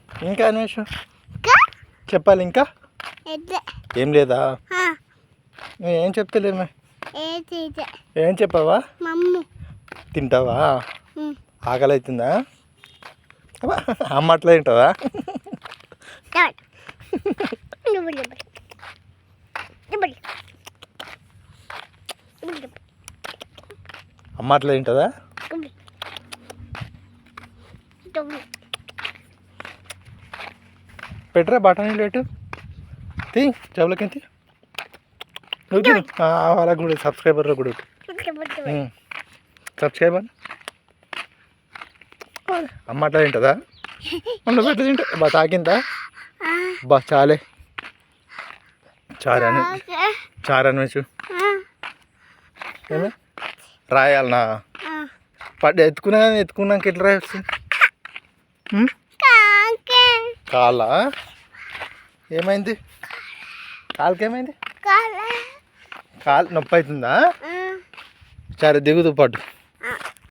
ఇంకా అన్వేషం చెప్పాలి ఇంకా ఏం లేదా ఏం చెప్తలేమే ఏం చెప్పావా తింటావా ఆకలి అవుతుందా అమ్మ అట్లా తింటావా అమ్మ అట్లా తింటుందా పెట్టరా బఠానీలు పెట్టు తీ జబ్బులకి నువ్వు తిను వాళ్ళకి కూడా సబ్స్క్రైబర్లో కూడా సబ్స్క్రైబర్ అమ్మ అట్లా తింటుందా నువ్వు ఎట్లా తింటా బా తాకిందా బా చాలే చారనవచ్చు ఏమే రాయాలనా ఎత్తుకున్నాక ఎట్లా రాయొచ్చు కాళ్ళ ఏమైంది కాలుకేమైంది కాలు నొప్పి అవుతుందా సరే దిగుదు పాటు